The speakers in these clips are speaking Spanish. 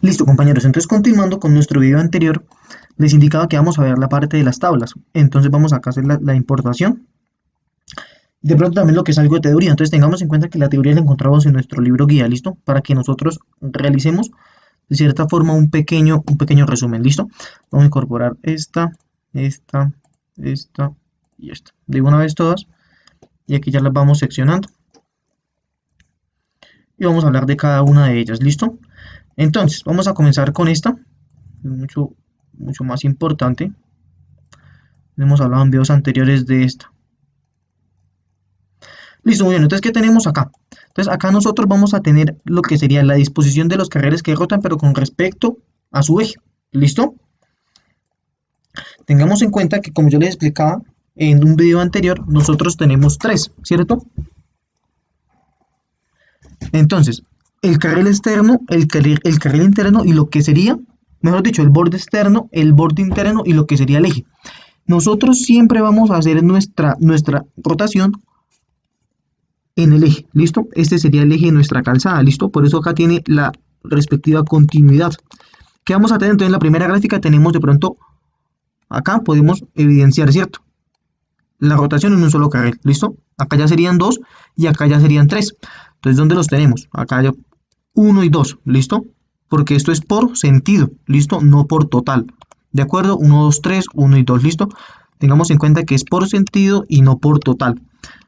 Listo, compañeros, entonces continuando con nuestro video anterior, les indicaba que vamos a ver la parte de las tablas. Entonces vamos acá a hacer la importación. De pronto también lo que es algo de teoría. Entonces tengamos en cuenta que la teoría la encontramos en nuestro libro guía, ¿listo? Para que nosotros realicemos de cierta forma un pequeño resumen, ¿listo? Vamos a incorporar esta y esta. De una vez todas. Y aquí ya las vamos seccionando. Y vamos a hablar de cada una de ellas, ¿listo? Entonces, vamos a comenzar con esta. Mucho más importante. Hemos hablado en videos anteriores de esta. Listo, muy bien. Entonces, ¿qué tenemos acá? Entonces, acá nosotros vamos a tener lo que sería la disposición de los carriles que rotan, pero con respecto a su eje. ¿Listo? Tengamos en cuenta que, como yo les explicaba en un video anterior, nosotros tenemos tres, ¿cierto? Entonces, el carril externo, el carril interno y lo que sería, mejor dicho, el borde externo, el borde interno y lo que sería el eje. Nosotros siempre vamos a hacer nuestra rotación en el eje, ¿listo? Este sería el eje de nuestra calzada, ¿listo? Por eso acá tiene la respectiva continuidad. ¿Qué vamos a tener? Entonces en la primera gráfica tenemos de pronto, acá podemos evidenciar, ¿cierto? La rotación en un solo carril, ¿listo? Acá ya serían dos y acá ya serían tres. Entonces, ¿dónde los tenemos? Acá ya 1 y 2, ¿listo? Porque esto es por sentido, ¿listo? No por total. ¿De acuerdo? 1, 2, 3, 1 y 2, ¿listo? Tengamos en cuenta que es por sentido y no por total.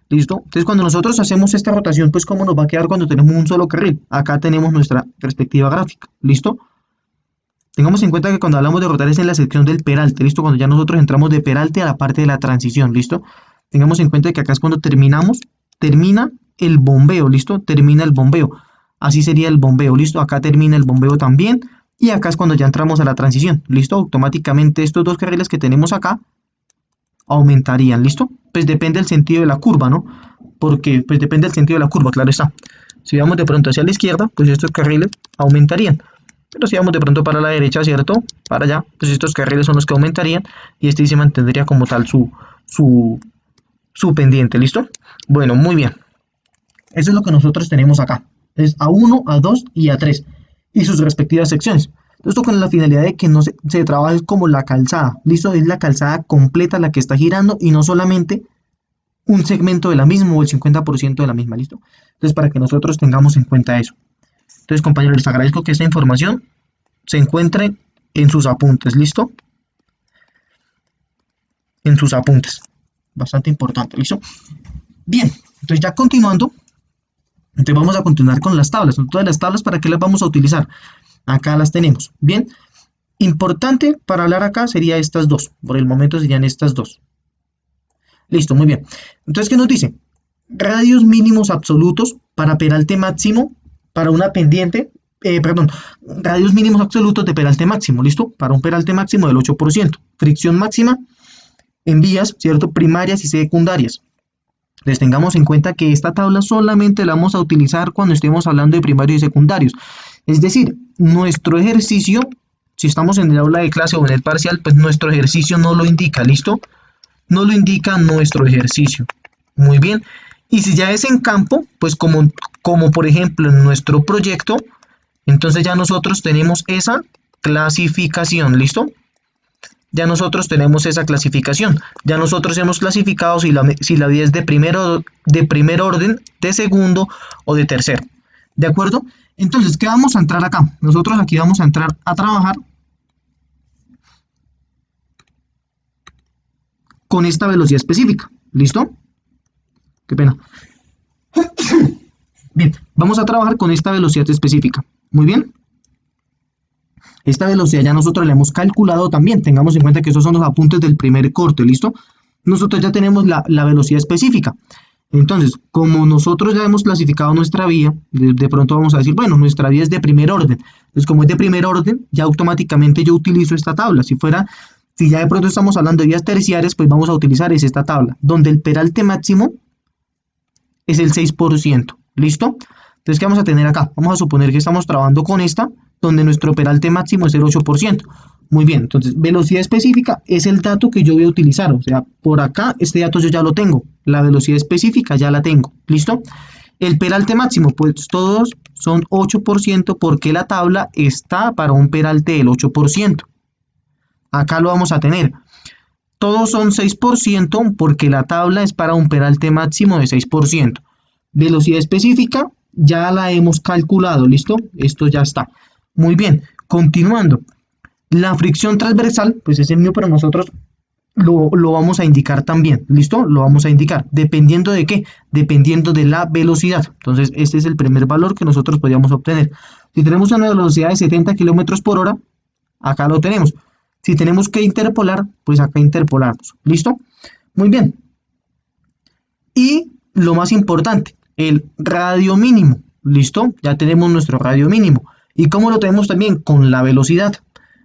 ¿Listo? Entonces, cuando nosotros hacemos esta rotación, pues, ¿cómo nos va a quedar cuando tenemos un solo carril? Acá tenemos nuestra respectiva gráfica, ¿listo? Tengamos en cuenta que cuando hablamos de rotar es en la sección del peralte, ¿listo? Cuando ya nosotros entramos de peralte a la parte de la transición, ¿listo? Tengamos en cuenta que acá es cuando termina el bombeo, ¿listo? Termina el bombeo. Así sería el bombeo, ¿listo? Acá termina el bombeo también. Y acá es cuando ya entramos a la transición, ¿listo? Automáticamente estos dos carriles que tenemos acá aumentarían, ¿listo? Pues depende del sentido de la curva, ¿no? Porque, pues depende del sentido de la curva, claro está. Si vamos de pronto hacia la izquierda, pues estos carriles aumentarían. Pero si vamos de pronto para la derecha, ¿cierto? Para allá, pues estos carriles son los que aumentarían y este se mantendría como tal su pendiente, ¿listo? Bueno, muy bien. Eso es lo que nosotros tenemos acá. Es A1, A2 y A3 y sus respectivas secciones. Esto con la finalidad de que no se trabaje como la calzada, ¿listo? Es la calzada completa la que está girando y no solamente un segmento de la misma o el 50% de la misma, ¿listo? Entonces, para que nosotros tengamos en cuenta eso. Entonces, compañeros, les agradezco que esta información se encuentre en sus apuntes, ¿listo? En sus apuntes. Bastante importante, ¿listo? Bien, entonces ya continuando, entonces vamos a continuar con las tablas. Todas las tablas, ¿para qué las vamos a utilizar? Acá las tenemos. Bien, importante para hablar acá sería estas dos. Por el momento serían estas dos. Listo, muy bien. Entonces, ¿qué nos dice? Radios mínimos absolutos para peralte máximo para una pendiente, radios mínimos absolutos de peralte máximo, ¿listo? Para un peralte máximo del 8%. Fricción máxima en vías, ¿cierto? Primarias y secundarias. Entonces tengamos en cuenta que esta tabla solamente la vamos a utilizar cuando estemos hablando de primarios y secundarios. Es decir, nuestro ejercicio, si estamos en el aula de clase o en el parcial, pues nuestro ejercicio no lo indica, ¿listo? No lo indica nuestro ejercicio. Muy bien. Y si ya es en campo, pues como por ejemplo en nuestro proyecto, entonces ya nosotros tenemos esa clasificación, ¿listo? Ya nosotros tenemos esa clasificación. Ya nosotros hemos clasificado si la vía es de primer orden, de segundo o de tercero. ¿De acuerdo? Entonces, ¿qué vamos a entrar acá? Nosotros aquí vamos a entrar a trabajar con esta velocidad específica. ¿Listo? Qué pena. Bien, vamos a trabajar con esta velocidad específica. Muy bien. Esta velocidad ya nosotros la hemos calculado también. Tengamos en cuenta que esos son los apuntes del primer corte, ¿listo? Nosotros ya tenemos la velocidad específica. Entonces, como nosotros ya hemos clasificado nuestra vía, de pronto vamos a decir, bueno, nuestra vía es de primer orden. Entonces, como es de primer orden, ya automáticamente yo utilizo esta tabla. Si ya de pronto estamos hablando de vías terciarias, pues vamos a utilizar esta tabla, donde el peralte máximo es el 6%. ¿Listo? Entonces, ¿qué vamos a tener acá? Vamos a suponer que estamos trabajando con esta, donde nuestro peralte máximo es el 8%. Muy bien, entonces velocidad específica es el dato que yo voy a utilizar. O sea, por acá este dato yo ya lo tengo. La velocidad específica ya la tengo. ¿Listo? El peralte máximo, pues todos son 8% porque la tabla está para un peralte del 8%. Acá lo vamos a tener. Todos son 6% porque la tabla es para un peralte máximo de 6%. Velocidad específica ya la hemos calculado, ¿listo? Esto ya está. Muy bien, continuando. La fricción transversal, pues es el mío, pero nosotros lo vamos a indicar también, ¿listo? Lo vamos a indicar. ¿Dependiendo de qué? Dependiendo de la velocidad. Entonces, este es el primer valor que nosotros podríamos obtener. Si tenemos una velocidad de 70 kilómetros por hora, acá lo tenemos. Si tenemos que interpolar, pues acá interpolamos. ¿Listo? Muy bien. Y lo más importante, el radio mínimo. ¿Listo? Ya tenemos nuestro radio mínimo. ¿Y cómo lo tenemos también? Con la velocidad.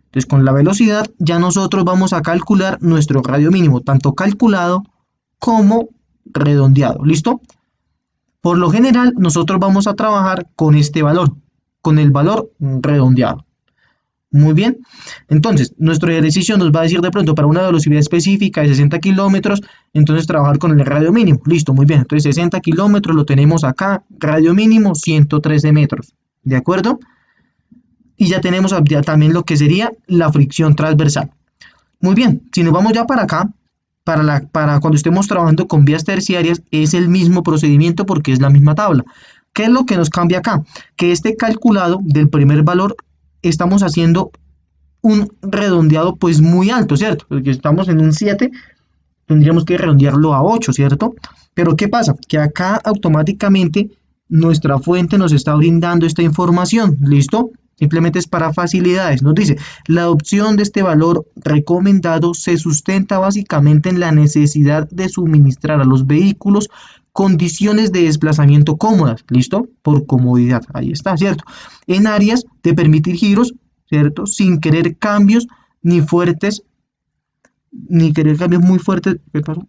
Entonces, con la velocidad ya nosotros vamos a calcular nuestro radio mínimo, tanto calculado como redondeado. ¿Listo? Por lo general, nosotros vamos a trabajar con este valor, con el valor redondeado. Muy bien, entonces nuestro ejercicio nos va a decir de pronto para una velocidad específica de 60 kilómetros, entonces trabajar con el radio mínimo. Listo, muy bien, entonces 60 kilómetros lo tenemos acá, radio mínimo 113 metros, ¿de acuerdo? Y ya tenemos ya también lo que sería la fricción transversal. Muy bien, si nos vamos ya para acá, para cuando estemos trabajando con vías terciarias, es el mismo procedimiento porque es la misma tabla. ¿Qué es lo que nos cambia acá? Que este calculado del primer valor estamos haciendo un redondeado pues muy alto, ¿cierto? Porque estamos en un 7, tendríamos que redondearlo a 8, ¿cierto? Pero ¿qué pasa? Que acá automáticamente nuestra fuente nos está brindando esta información, ¿listo? Simplemente es para facilidades. Nos dice, la adopción de este valor recomendado se sustenta básicamente en la necesidad de suministrar a los vehículos condiciones de desplazamiento cómodas, ¿listo? Por comodidad, ahí está, ¿cierto? En áreas de permitir giros, ¿cierto? Sin querer cambios ni fuertes, ni querer cambios muy fuertes, ¿qué pasó?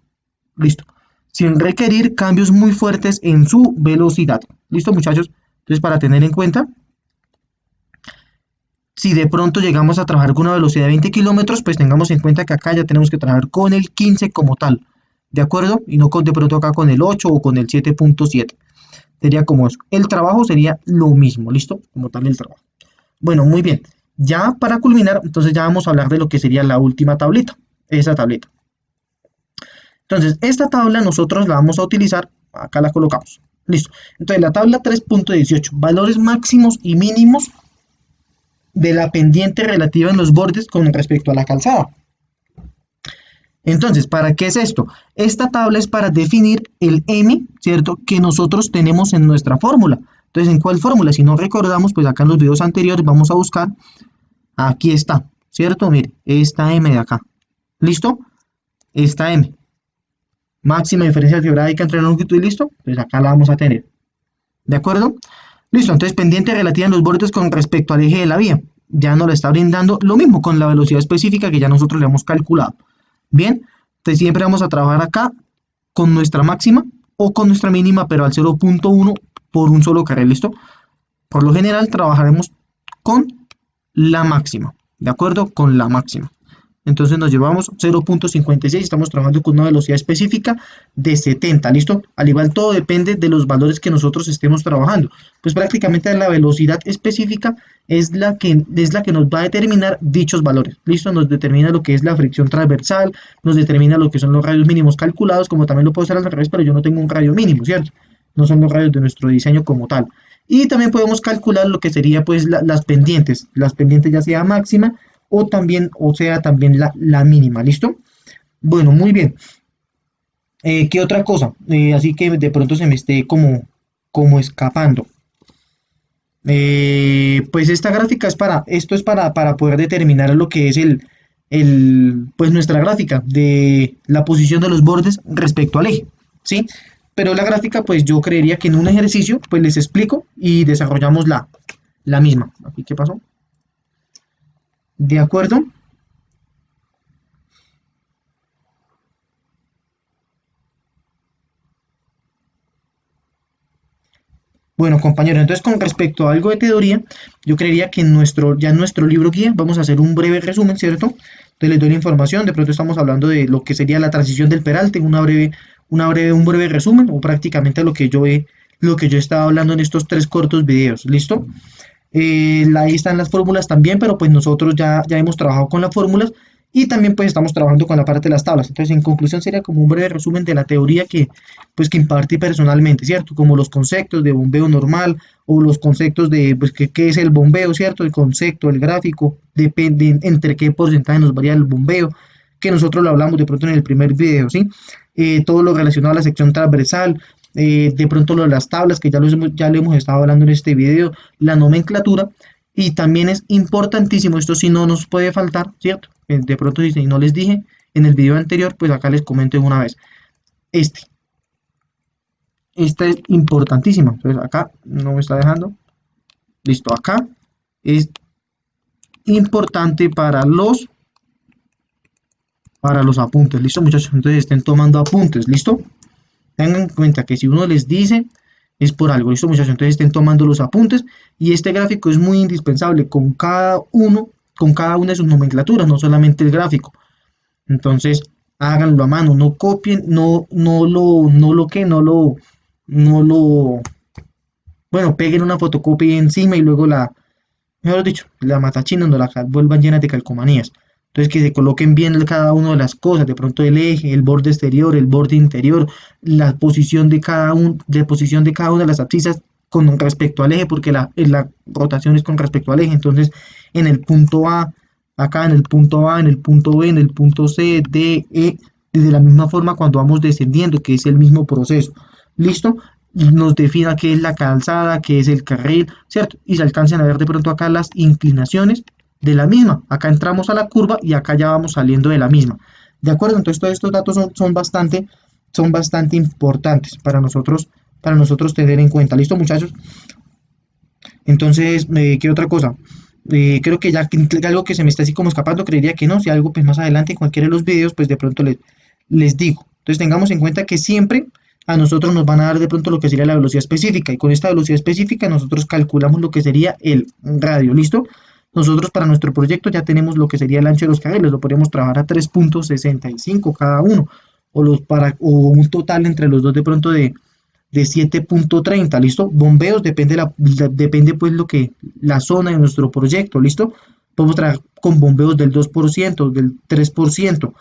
Listo. Sin requerir cambios muy fuertes en su velocidad. ¿Listo, muchachos? Entonces, para tener en cuenta, si de pronto llegamos a trabajar con una velocidad de 20 kilómetros, pues tengamos en cuenta que acá ya tenemos que trabajar con el 15 como tal, ¿de acuerdo? Y no de pronto acá con el 8 o con el 7.7. Sería como eso. El trabajo sería lo mismo, ¿listo? Como tal el trabajo. Bueno, muy bien. Ya para culminar, entonces ya vamos a hablar de lo que sería la última tablita, esa tablita. Entonces, esta tabla nosotros la vamos a utilizar, acá la colocamos, listo. Entonces, la tabla 3.18, valores máximos y mínimos de la pendiente relativa en los bordes con respecto a la calzada. Entonces, ¿para qué es esto? Esta tabla es para definir el M, ¿cierto? Que nosotros tenemos en nuestra fórmula. Entonces, ¿en cuál fórmula? Si no recordamos, pues acá en los videos anteriores vamos a buscar, aquí está, ¿cierto? Mire, esta M de acá, ¿listo? Esta M, máxima diferencia algebraica entre la longitud y listo, pues acá la vamos a tener, ¿de acuerdo? Listo, entonces pendiente relativa en los bordes con respecto al eje de la vía, ya nos lo está brindando lo mismo con la velocidad específica que ya nosotros le hemos calculado. Bien, entonces siempre vamos a trabajar acá con nuestra máxima o con nuestra mínima, pero al 0.1 por un solo carril, ¿listo? Por lo general trabajaremos con la máxima, ¿de acuerdo? Con la máxima. Entonces nos llevamos 0.56, estamos trabajando con una velocidad específica de 70, ¿listo? Al igual todo depende de los valores que nosotros estemos trabajando. Pues prácticamente la velocidad específica es la que nos va a determinar dichos valores, ¿listo? Nos determina lo que es la fricción transversal, nos determina lo que son los radios mínimos calculados, como también lo puedo hacer al revés, pero yo no tengo un radio mínimo, ¿cierto? No son los radios de nuestro diseño como tal. Y también podemos calcular lo que sería pues las pendientes ya sea máxima, o también, o sea, también la mínima, ¿listo? Bueno, muy bien. ¿Qué otra cosa? Así que de pronto se me esté como escapando. Pues esta gráfica esto es para poder determinar lo que es pues nuestra gráfica de la posición de los bordes respecto al eje, ¿sí? Pero la gráfica, pues yo creería que en un ejercicio, pues les explico y desarrollamos la misma. ¿Aquí qué pasó? ¿De acuerdo? Bueno, compañeros, entonces con respecto a algo de teoría, yo creería que ya en nuestro libro guía vamos a hacer un breve resumen, ¿cierto? Entonces les doy la información, de pronto estamos hablando de lo que sería la transición del peralte, un breve resumen, o prácticamente lo que yo estaba hablando en estos 3 cortos videos, ¿listo? Ahí están las fórmulas también, pero pues nosotros ya hemos trabajado con las fórmulas y también pues estamos trabajando con la parte de las tablas. Entonces, en conclusión sería como un breve resumen de la teoría que impartí personalmente, ¿cierto? Como los conceptos de bombeo normal o los conceptos de pues qué es el bombeo, ¿cierto? El concepto, el gráfico, depende entre qué porcentaje nos varía el bombeo, que nosotros lo hablamos de pronto en el primer video, ¿sí? Todo lo relacionado a la sección transversal, de pronto lo de las tablas, que ya lo hemos estado hablando en este video, la nomenclatura, y también es importantísimo, esto sí no nos puede faltar, ¿cierto? De pronto si no les dije en el video anterior, pues acá les comento de una vez. Esta es importantísima, entonces acá no me está dejando, listo, acá es importante para los apuntes, listo muchachos, entonces estén tomando apuntes, listo. Tengan en cuenta que si uno les dice es por algo, listo muchachos, entonces estén tomando los apuntes y este gráfico es muy indispensable con cada una de sus nomenclaturas, no solamente el gráfico. Entonces háganlo a mano, no copien, bueno, peguen una fotocopia encima y luego mejor dicho, la matachina no la vuelvan llenas de calcomanías. Entonces que se coloquen bien cada una de las cosas, de pronto el eje, el borde exterior, el borde interior, la posición de cada una de las abscisas con respecto al eje, porque la rotación es con respecto al eje. Entonces, en el punto A, acá en el punto A, en el punto B, en el punto C, D, E, de la misma forma cuando vamos descendiendo, que es el mismo proceso. ¿Listo? Nos defina qué es la calzada, qué es el carril, ¿cierto? Y se alcanzan a ver de pronto acá las inclinaciones de la misma. Acá entramos a la curva y acá ya vamos saliendo de la misma. ¿De acuerdo? Entonces todos estos datos son bastante importantes para nosotros tener en cuenta. ¿Listo, muchachos? Entonces, ¿qué otra cosa? Creo que ya algo que se me está así como escapando, creería que no. Si algo, pues más adelante en cualquiera de los videos, pues de pronto les digo. Entonces tengamos en cuenta que siempre a nosotros nos van a dar de pronto lo que sería la velocidad específica, y con esta velocidad específica nosotros calculamos lo que sería el radio, ¿listo? Nosotros para nuestro proyecto ya tenemos lo que sería el ancho de los carriles, lo podríamos trabajar a 3.65 cada uno, o un total entre los dos de pronto de 7.30, ¿listo? Bombeos depende pues la zona de nuestro proyecto, ¿listo? Podemos trabajar con bombeos del 2%, del 3%,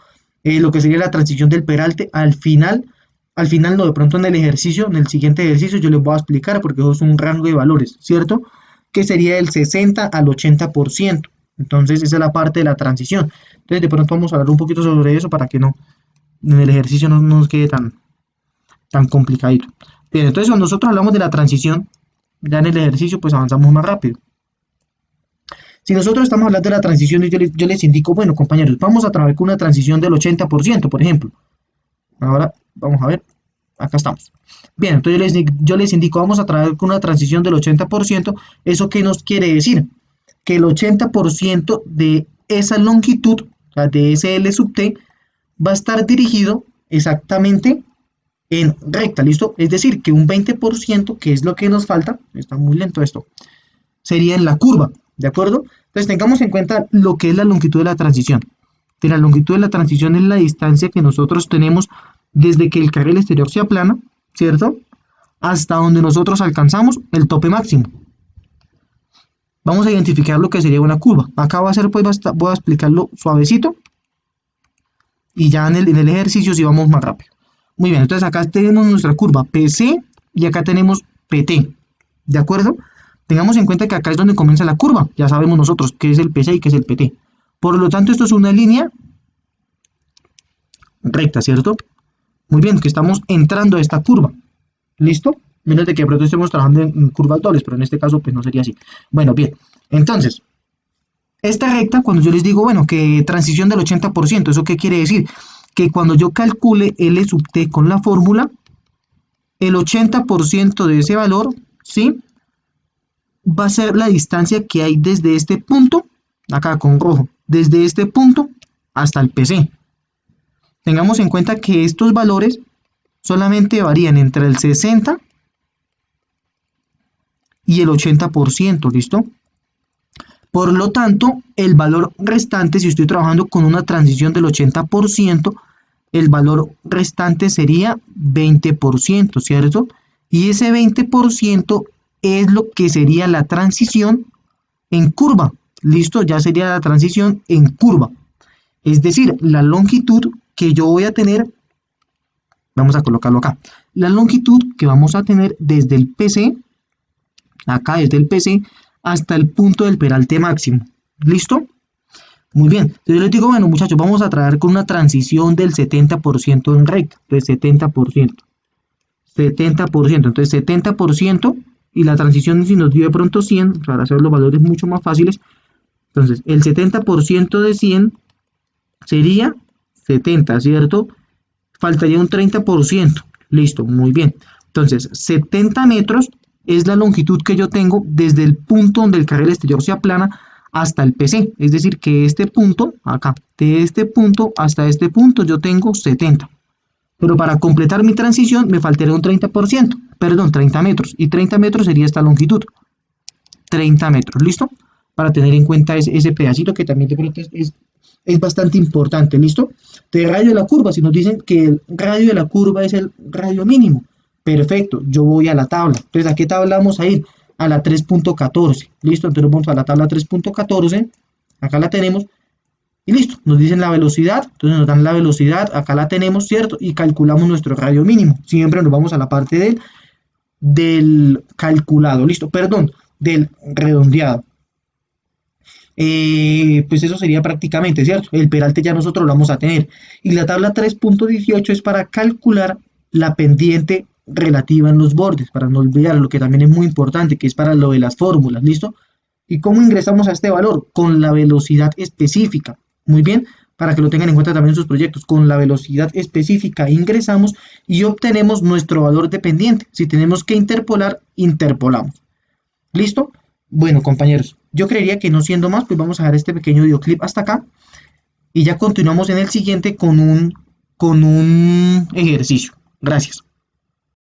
lo que sería la transición del peralte al final no, de pronto en el ejercicio, en el siguiente ejercicio yo les voy a explicar porque eso es un rango de valores, ¿cierto? Que sería del 60 al 80%. Entonces esa es la parte de la transición. Entonces de pronto vamos a hablar un poquito sobre eso para que no, en el ejercicio no nos quede tan complicadito. Bien, entonces cuando nosotros hablamos de la transición, ya en el ejercicio pues avanzamos más rápido. Si nosotros estamos hablando de la transición, yo les indico, bueno compañeros, vamos a trabajar con una transición del 80%, por ejemplo. Ahora vamos a ver, acá estamos. Bien, entonces yo les indico, vamos a trabajar con una transición del 80%. ¿Eso qué nos quiere decir? Que el 80% de esa longitud, o sea, de ese L sub T, va a estar dirigido exactamente en recta, ¿listo? Es decir, que un 20%, que es lo que nos falta, está muy lento esto, sería en la curva, ¿de acuerdo? Entonces tengamos en cuenta lo que es la longitud de la transición. La longitud de la transición es la distancia que nosotros tenemos desde que el carril exterior se aplana, ¿cierto? Hasta donde nosotros alcanzamos el tope máximo. Vamos a identificar lo que sería una curva. Acá va a ser, pues voy a explicarlo suavecito. Y ya en el ejercicio sí vamos más rápido. Muy bien, entonces acá tenemos nuestra curva PC y acá tenemos PT. ¿De acuerdo? Tengamos en cuenta que acá es donde comienza la curva. Ya sabemos nosotros qué es el PC y qué es el PT. Por lo tanto, esto es una línea recta, ¿cierto? Muy bien, que estamos entrando a esta curva. ¿Listo? Menos de que de pronto estemos trabajando en curvas dobles, pero en este caso pues no sería así. Bueno, bien. Entonces, esta recta, cuando yo les digo, bueno, que transición del 80%, ¿eso qué quiere decir? Que cuando yo calcule L sub T con la fórmula, el 80% de ese valor, ¿sí? Va a ser la distancia que hay desde este punto, acá con rojo, desde este punto hasta el PC. Tengamos en cuenta que estos valores solamente varían entre el 60 y el 80%, ¿listo? Por lo tanto, el valor restante, si estoy trabajando con una transición del 80%, el valor restante sería 20%, ¿cierto? Y ese 20% es lo que sería la transición en curva. Listo, ya sería la transición en curva. Es decir, la longitud que yo voy a tener, vamos a colocarlo acá, la longitud que vamos a tener desde el PC, acá desde el PC, hasta el punto del peralte máximo. ¿Listo? Muy bien. Entonces yo les digo, bueno muchachos, vamos a trabajar con una transición del 70% en recta, del 70%. 70%, entonces 70% y la transición si nos dio de pronto 100, para hacer los valores mucho más fáciles, entonces el 70% de 100 sería 70, ¿cierto? Faltaría un 30%, listo, muy bien. Entonces 70 metros es la longitud que yo tengo desde el punto donde el carril exterior se aplana hasta el PC, es decir que este punto, acá, de este punto hasta este punto yo tengo 70. Pero para completar mi transición me faltaría un 30%, perdón, 30 metros. Y 30 metros sería esta longitud. 30 metros, ¿listo? Para tener en cuenta ese pedacito que también de pronto es bastante importante, ¿listo? De radio de la curva, si nos dicen que el radio de la curva es el radio mínimo, perfecto, yo voy a la tabla. Entonces, ¿a qué tabla vamos a ir? A la 3.14, ¿listo? Entonces vamos a la tabla 3.14, acá la tenemos. Y listo, nos dicen la velocidad, entonces nos dan la velocidad, acá la tenemos, ¿cierto? Y calculamos nuestro radio mínimo. Siempre nos vamos a la parte del calculado, listo, perdón, del redondeado. Pues eso sería prácticamente, ¿cierto? El peralte ya nosotros lo vamos a tener. Y la tabla 3.18 es para calcular la pendiente relativa en los bordes, para no olvidar lo que también es muy importante, que es para lo de las fórmulas, ¿listo? ¿Y cómo ingresamos a este valor? Con la velocidad específica. Muy bien, para que lo tengan en cuenta también en sus proyectos. Con la velocidad específica ingresamos y obtenemos nuestro valor de pendiente. Si tenemos que interpolar, interpolamos. ¿Listo? Bueno, compañeros, yo creería que no siendo más, pues vamos a dejar este pequeño videoclip hasta acá. Y ya continuamos en el siguiente con un ejercicio. Gracias.